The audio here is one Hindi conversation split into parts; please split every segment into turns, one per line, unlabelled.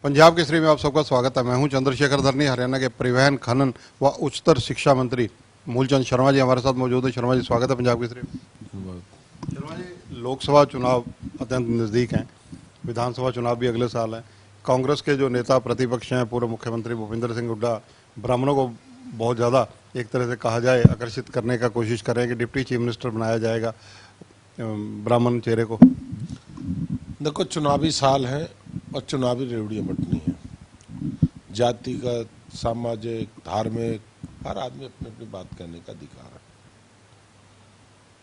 पंजाब केसरी में आप सबका स्वागत है। मैं हूं चंद्रशेखर धरनी। हरियाणा के परिवहन, खनन व उच्चतर शिक्षा मंत्री मूलचंद शर्मा जी हमारे साथ मौजूद हैं। शर्मा जी, स्वागत है पंजाब केसरी में। शर्मा जी, लोकसभा चुनाव अत्यंत नज़दीक हैं, विधानसभा चुनाव भी अगले साल है। कांग्रेस के जो नेता प्रतिपक्ष हैं, पूर्व मुख्यमंत्री भूपेंद्र सिंह हुड्डा ब्राह्मणों को बहुत ज़्यादा एक तरह से कहा जाए आकर्षित करने का कोशिश कर रहे हैं कि डिप्टी चीफ मिनिस्टर बनाया जाएगा ब्राह्मण चेहरे को।
देखो, चुनावी साल है और चुनावी रेवड़ियाँ बंटनी है। जातिगत, सामाजिक, धार्मिक, हर आदमी अपनी अपनी बात कहने का अधिकार है।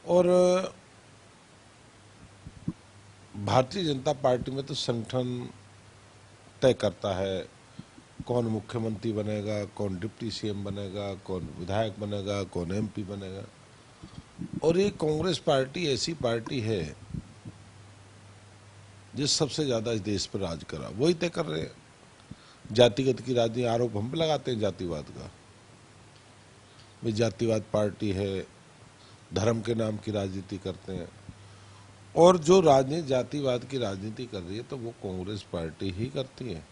और भारतीय जनता पार्टी में तो संगठन तय करता है कौन मुख्यमंत्री बनेगा, कौन डिप्टी सीएम बनेगा, कौन विधायक बनेगा, कौन एमपी बनेगा। और ये कांग्रेस पार्टी ऐसी पार्टी है जिस सबसे ज्यादा इस देश पर राज करा, वही तय कर रहे हैं। जातिगत की राजनीति आरोप हम पे लगाते हैं जातिवाद का, वे जातिवाद पार्टी है, धर्म के नाम की राजनीति करते हैं। और जो राजनीति जातिवाद की राजनीति कर रही है तो वो कांग्रेस पार्टी ही करती है।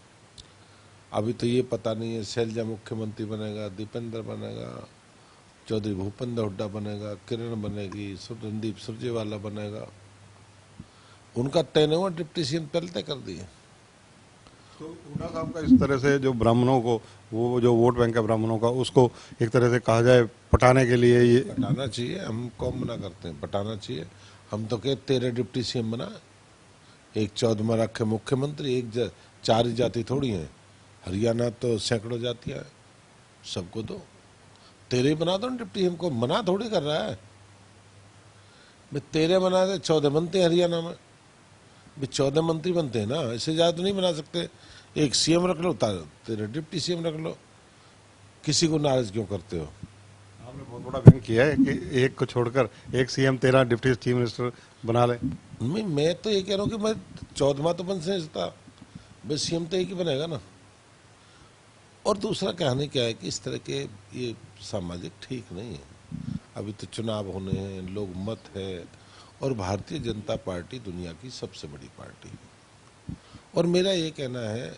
अभी तो ये पता नहीं है शैलजा मुख्यमंत्री बनेगा, दीपेंद्र बनेगा, चौधरी भूपेंद्र हुड्डा बनेगा, किरण बनेगी, रणदीप सुरजेवाला बनेगा। उनका तय नहीं हुआ, डिप्टी सीएम पहले तय कर दिए।
तो हुड्डा साहब का इस तरह से जो ब्राह्मणों को, वो जो वोट बैंक है ब्राह्मणों का, उसको एक तरह से कहा जाए पटाने के लिए ये
पटाना चाहिए। हम कौन मना करते हैं, पटाना चाहिए। हम तो कहते तेरे डिप्टी सीएम बना, एक 14 रखे मुख्यमंत्री, चार ही जाति थोड़ी है। हरियाणा तो सैकड़ों जातियां हैं, सबको तो तेरे ही बना दो डिप्टी सीएम को। मना थोड़ी कर रहा है, मैं तेरे बना दे। 14 बनते हैं हरियाणा में, 14 मंत्री बनते हैं ना, इससे ज्यादा तो नहीं बना सकते। एक सीएम रख लो, तेरे डिप्टी सीएम रख लो। किसी को नाराज क्यों करते हो?
आपने बहुत बड़ा व्यंग किया है कि एक को छोड़कर एक सीएम 13 डिप्टी चीफ मिनिस्टर बना ले।
मैं तो ये कह रहा हूँ कि मैं 14वां तो बन सकता, बस सीएम तो एक ही बनेगा ना। और दूसरा कहानी क्या है कि इस तरह के ये सामाजिक ठीक नहीं है। अभी तो चुनाव होने हैं, लोग मत है, और भारतीय जनता पार्टी दुनिया की सबसे बड़ी पार्टी है। और मेरा ये कहना है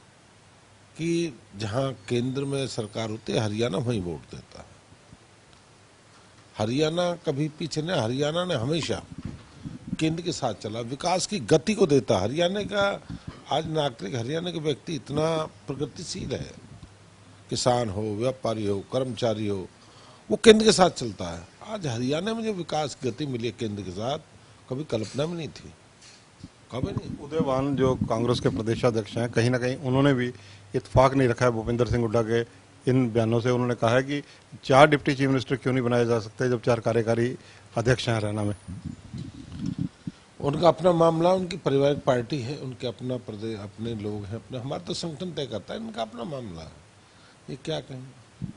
कि जहाँ केंद्र में सरकार होती है, हरियाणा वहीं वोट देता है। हरियाणा कभी पीछे नहीं, हरियाणा ने हमेशा केंद्र के साथ चला, विकास की गति को देता। हरियाणा का आज नागरिक, हरियाणा के व्यक्ति इतना प्रगतिशील है, किसान हो, व्यापारी हो, कर्मचारी हो, वो केंद्र के साथ चलता है। आज हरियाणा में जो विकास की गति मिली है केंद्र के साथ, कभी कल्पना में नहीं थी, कभी नहीं।
उदयवान जो कांग्रेस के प्रदेशाध्यक्ष हैं, कहीं ना कहीं उन्होंने भी इत्तेफाक नहीं रखा है भूपेंद्र सिंह हुड्डा के इन बयानों से। उन्होंने कहा है कि 4 डिप्टी चीफ मिनिस्टर क्यों नहीं बनाए जा सकते जब 4 कार्यकारी अध्यक्ष हैं हरियाणा में।
उनका अपना मामला, उनकी पारिवारिक पार्टी है, उनके अपना प्रदेश, अपने लोग हैं, अपना। हमारा तो संगठन तय करता है, इनका अपना मामला है। ये क्या कहें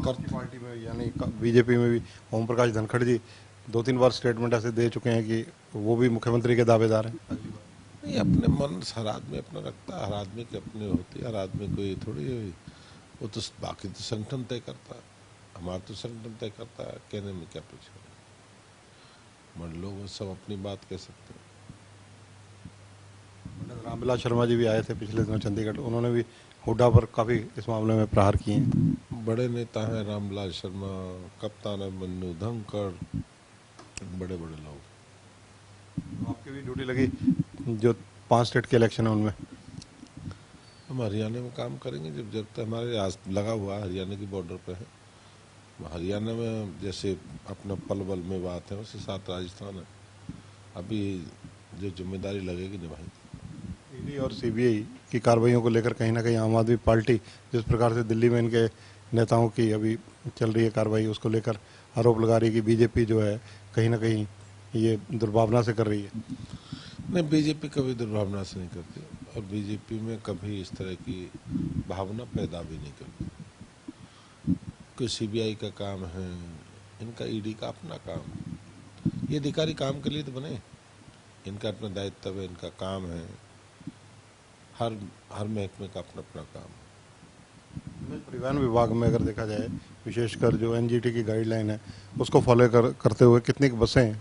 पार्टी में यानी बीजेपी में भी ओम प्रकाश धनखड़ जी 2-3 बार स्टेटमेंट ऐसे दे चुके हैं कि वो भी मुख्यमंत्री के दावेदार हैं।
नहीं, अपने मन हर आदमी अपना रखता है, हर आदमी के अपने होती है, हर आदमी को ये थोड़ी है, वो तो बाकी तो संगठन तय करता है। हमारा तो संगठन तय करता है, कहने में क्या पीछे मन लोग सब अपनी बात कह सकते हैं।
रामविलास शर्मा जी भी आए थे पिछले दिनों चंडीगढ़, उन्होंने भी हुड्डा पर काफ़ी इस मामले में प्रहार किए हैं।
बड़े नेता हैं रामविलास शर्मा, कप्तान अभिमन्यु, धनखड़, बड़े बड़े लोग।
आपकी भी ड्यूटी लगी जो 5 स्टेट के इलेक्शन है उनमें।
हम हरियाणा में काम करेंगे जब जरूरत है। हमारे आज लगा हुआ हरियाणा की बॉर्डर पे है। हरियाणा में जैसे अपना पलवल में बात है, वैसे साथ राजस्थान है। अभी जो जिम्मेदारी लगेगी निभाएंगे।
ईडी और सीबीआई की कार्रवाइयों को लेकर कहीं ना कहीं आम आदमी पार्टी जिस प्रकार से दिल्ली में इनके नेताओं की अभी चल रही है कार्रवाई, उसको लेकर आरोप लगा रही है कि बीजेपी जो है कहीं ना कहीं ये दुर्भावना से कर रही है।
नहीं, बीजेपी कभी दुर्भावना से नहीं करती, और बीजेपी में कभी इस तरह की भावना पैदा भी नहीं करती। कोई सीबीआई का काम है, इनका ईडी का अपना काम है। ये अधिकारी काम के लिए तो बने, इनका अपना दायित्व है, इनका काम है। हर महकमे का अपना अपना काम है।
परिवहन विभाग में अगर देखा जाए, विशेषकर जो एनजीटी की गाइडलाइन है उसको फॉलो करते हुए कितनी बसें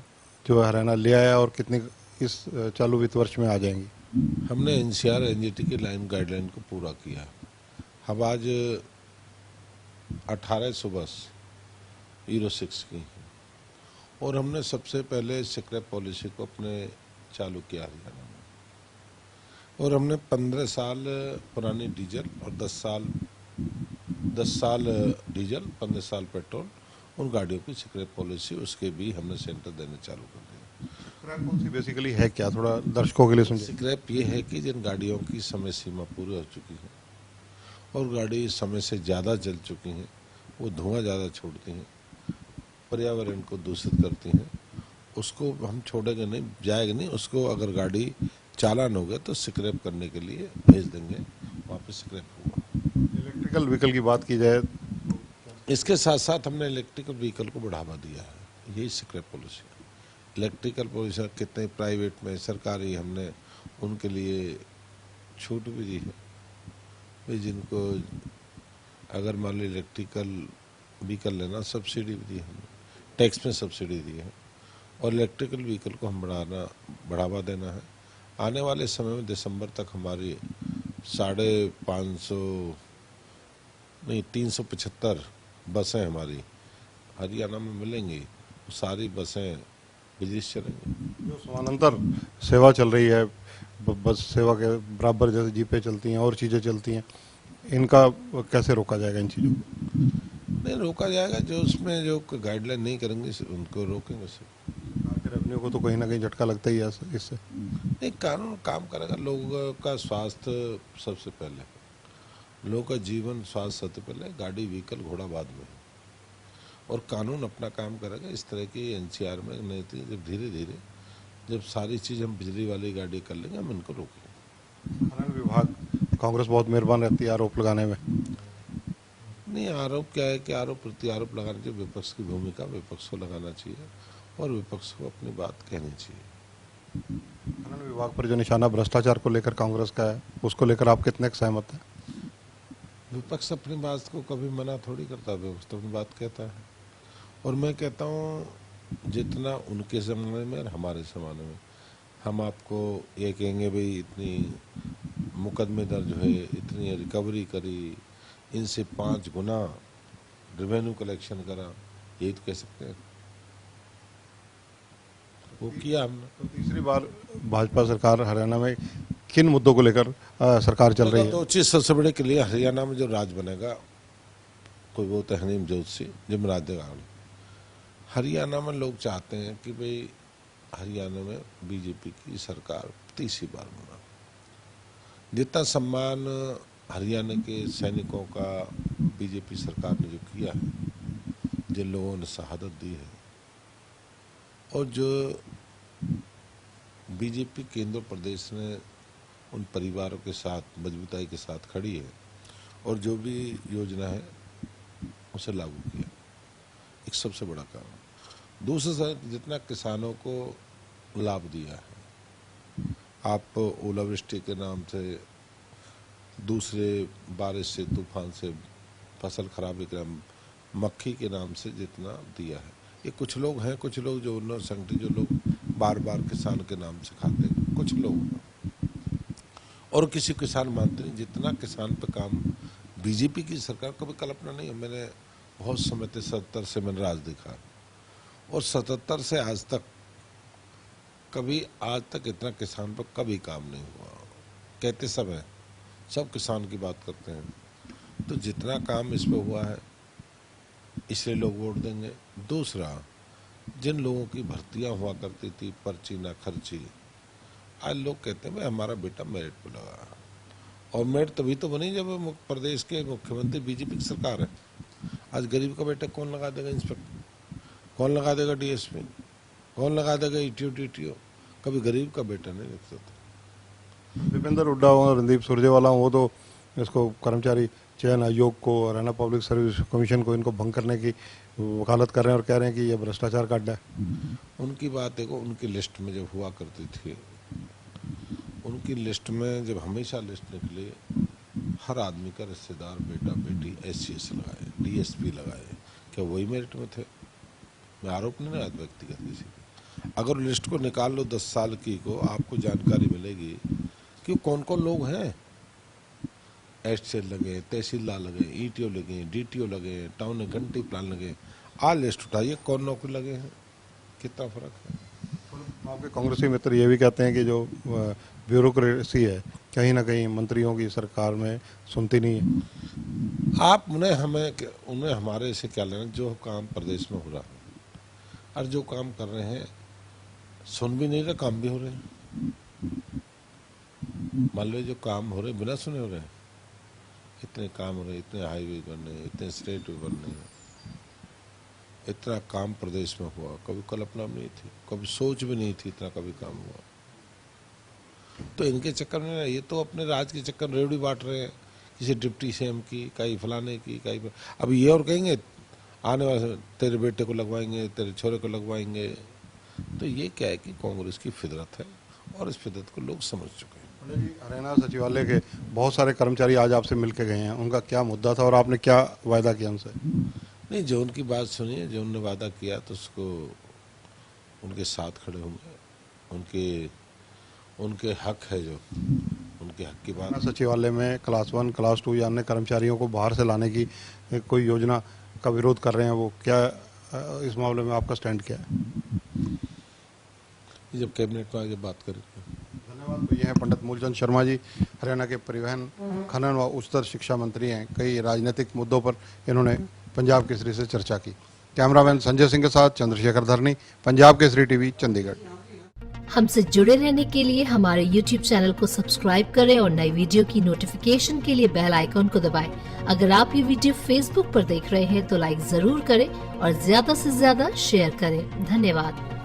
जो हरियाणा ले आया और कितनी इस चालू वित्त वर्ष में आ जाएंगी?
हमने एनसीआर एनजीटी की लाइन गाइडलाइन को पूरा किया। हम आज 1800 बस यूरो 6 की हैं और हमने सबसे पहले स्क्रैप पॉलिसी को अपने चालू किया हरियाणा में। और हमने 15 साल पुरानी डीजल और 10 साल डीजल 15 साल पेट्रोल उन गाड़ियों की स्क्रैप पॉलिसी उसके भी हमने सेंटर देने चालू कर दिए।
स्क्रैप पॉलिसी बेसिकली है क्या, थोड़ा दर्शकों के लिए समझे।
स्क्रैप ये है कि जिन गाड़ियों की समय सीमा पूरी हो चुकी है और गाड़ी समय से ज़्यादा जल चुकी हैं, वो धुआं ज़्यादा छोड़ती हैं, पर्यावरण को दूषित करती हैं, उसको हम छोड़ेंगे नहीं, जाएगा नहीं। उसको अगर गाड़ी चालान हो गया तो स्क्रैप करने के लिए भेज देंगे, वहाँ पे स्क्रैप होगा।
इलेक्ट्रिकल व्हीकल की बात की जाए,
इसके साथ साथ हमने इलेक्ट्रिकल व्हीकल को बढ़ावा दिया है, यही स्क्रैप पॉलिसी है। इलेक्ट्रिकल पॉलिसी कितने प्राइवेट में सरकारी हमने उनके लिए छूट भी दी है भाई, जिनको अगर मान लो इलेक्ट्रिकल व्हीकल लेना सब्सिडी भी दी है हमने, टैक्स में सब्सिडी दी है और इलेक्ट्रिकल व्हीकल को हम बढ़ावा देना है। आने वाले समय में दिसंबर तक हमारी 550 नहीं 375 बसें हमारी हरियाणा में मिलेंगी, सारी बसें बिजली से चलेंगी।
जो समानांतर सेवा चल रही है, बस सेवा के बराबर जैसे जीपें चलती हैं और चीज़ें चलती हैं, इनका कैसे रोका जाएगा इन चीज़ों को।
नहीं रोका जाएगा, जो उसमें जो गाइडलाइन नहीं करेंगे उनको रोकेंगे सिर्फ।
रेवेन्यू को तो कहीं ना कहीं झटका लगता ही है इससे।
नहीं, कानून काम करेगा, लोगों का स्वास्थ्य सबसे पहले, लोगों का जीवन स्वास्थ्य सबसे पहले, गाड़ी व्हीकल घोड़ा बाद में, और कानून अपना काम करेगा। इस तरह की एनसीआर में नहीं थी, जब धीरे धीरे जब सारी चीज़ हम बिजली वाली गाड़ी कर लेंगे हम इनको रोकेंगे।
खनन विभाग कांग्रेस बहुत मेहरबान रहती है आरोप लगाने में।
नहीं, आरोप क्या है कि आरोप प्रति आरोप लगाने चाहिए, विपक्ष की भूमिका विपक्ष को लगाना चाहिए और विपक्ष को अपनी बात कहनी चाहिए।
खनन विभाग पर जो निशाना भ्रष्टाचार को लेकर कांग्रेस का है, उसको लेकर आप कितने सहमत हैं।
विपक्ष अपनी बात को कभी मना थोड़ी करता, विपक्ष तो अपनी बात कहता है। और मैं कहता हूँ जितना उनके ज़माने में और हमारे ज़माने में, हम आपको ये कहेंगे भाई इतनी मुकदमे दर्ज हुए, इतनी रिकवरी करी, इनसे 5 गुना रेवेन्यू कलेक्शन करा, यही तो कह सकते हैं। वो किया हमने।
तो तीसरी बार भाजपा सरकार हरियाणा में किन मुद्दों को लेकर सरकार चल रही है।
तो चीज़ सबसे बड़े के लिए हरियाणा में जो राज बनेगा, कोई वो तहनीम जोशी जिमराज देगा। हरियाणा में लोग चाहते हैं कि भाई हरियाणा में बीजेपी की सरकार तीसरी बार बना। जितना सम्मान हरियाणा के सैनिकों का बीजेपी सरकार ने जो किया है, जिन लोगों ने शहादत दी है, और जो बीजेपी केंद्र प्रदेश ने उन परिवारों के साथ मजबूताई के साथ खड़ी है और जो भी योजना है उसे लागू किया, एक सबसे बड़ा काम। दूसरे साइड जितना किसानों को लाभ दिया है, आप ओलावृष्टि के नाम से, दूसरे बारिश से, तूफान से फसल खराबी के नाम, मक्खी के नाम से जितना दिया है, ये कुछ लोग हैं, कुछ लोग जो उन्नत संगठित जो लोग बार बार किसान के नाम से खाते हैं, कुछ लोग, और किसी किसान मानते नहीं। जितना किसान पे काम बीजेपी की सरकार कभी कल्पना नहीं है। मैंने बहुत समय से 77 से मैंने राज देखा, और 77 से आज तक कभी आज तक इतना किसान पर कभी काम नहीं हुआ। कहते सब हैं, सब किसान की बात करते हैं, तो जितना काम इस पर हुआ है इसलिए लोग वोट देंगे। दूसरा, जिन लोगों की भर्तियां हुआ करती थी पर्ची ना खर्ची, आज लोग कहते हैं भाई हमारा बेटा मेरिट पे लगा, और मेरिट तभी तो बनी जब प्रदेश के मुख्यमंत्री बीजेपी की सरकार है। आज गरीब का बेटा कौन लगा देगा इंस्पेक्टर, कौन लगा देगा डीएसपी, कौन लगा देगा ईटीओ टीटीओ, कभी गरीब का बेटा नहीं लिखता था।
दीपेंद्र हुड्डा और रणदीप सुरजेवाला, वो तो इसको कर्मचारी चयन आयोग को, हरियाणा पब्लिक सर्विस कमीशन को, इनको भंग करने की वकालत कर रहे हैं और कह रहे हैं कि ये भ्रष्टाचार का अड्डा है।
उनकी बात देखो, उनकी लिस्ट में जब हुआ करती थी, उनकी लिस्ट में जब हमेशा लिस्ट निकली, हर आदमी का रिश्तेदार, बेटा बेटी एससीएस लगाए, डीएसपी लगाए, क्या वही मेरिट में थे? मैं आरोप नहीं लगाता व्यक्तिगत किसी पे। अगर लिस्ट को निकाल लो 10 साल की को, आपको जानकारी मिलेगी कि कौन कौन लोग हैं एचसीएल लगे, तहसीलदार लगे, ईटीओ लगे, डीटीओ लगे, टाउन में घंटी प्लान लगे, आज लिस्ट उठाइए कौन नौकरी लगे हैं, कितना फर्क है।
आपके कांग्रेसी मित्र ये भी कहते हैं कि जो ब्यूरोक्रेसी है कहीं ना कहीं मंत्रियों की सरकार में सुनती नहीं है।
आप उन्हें हमारे से क्या लेना, जो काम प्रदेश में हो रहा है और जो काम कर रहे हैं सुन भी नहीं रहे, काम भी हो रहे हैं। मान लो जो काम हो रहे बिना सुने हो रहे हैं, इतने काम हो रहे, इतने हाईवे बन रहे, इतने स्टेट वे बन रहे, इतना काम प्रदेश में हुआ, कभी कल्पना नहीं थी, कभी सोच भी नहीं थी इतना कभी काम हुआ। तो इनके चक्कर में ये तो अपने राज के चक्कर में रेवड़ी बांट रहे हैं, किसी डिप्टी सीएम की, कहीं फलाने की, कहीं अब ये और कहेंगे आने वाले तेरे बेटे को लगवाएंगे, तेरे छोरे को लगवाएंगे। तो ये क्या है कि कांग्रेस की फितरत है और इस फितरत को लोग समझ चुके हैं।
हरियाणा सचिवालय के बहुत सारे कर्मचारी आज आपसे मिलके गए हैं, उनका क्या मुद्दा था और आपने क्या वायदा किया उनसे?
नहीं, जो उनकी बात सुनिए, जो उन्होंने वादा किया तो उसको उनके साथ खड़े होंगे, उनके हक है, जो उनके हक की बात।
सचिवालय में क्लास 1 क्लास 2 या अन्य कर्मचारियों को बाहर से लाने की कोई योजना का विरोध कर रहे हैं, वो क्या इस मामले में आपका स्टैंड क्या है?
जब कैबिनेट में आगे बात करेंगे।
धन्यवाद। तो ये हैं पंडित मूलचंद शर्मा जी, हरियाणा के परिवहन, खनन व उच्चतर शिक्षा मंत्री हैं। कई राजनीतिक मुद्दों पर इन्होंने पंजाब केसरी से चर्चा की। कैमरामैन संजय सिंह के साथ चंद्रशेखर धरनी, पंजाब केसरी टीवी, चंडीगढ़।
हमसे जुड़े रहने के लिए हमारे YouTube चैनल को सब्सक्राइब करें और नई वीडियो की नोटिफिकेशन के लिए बेल आइकॉन को दबाएं। अगर आप ये वीडियो Facebook पर देख रहे हैं तो लाइक जरूर करें और ज्यादा से ज्यादा शेयर करें। धन्यवाद।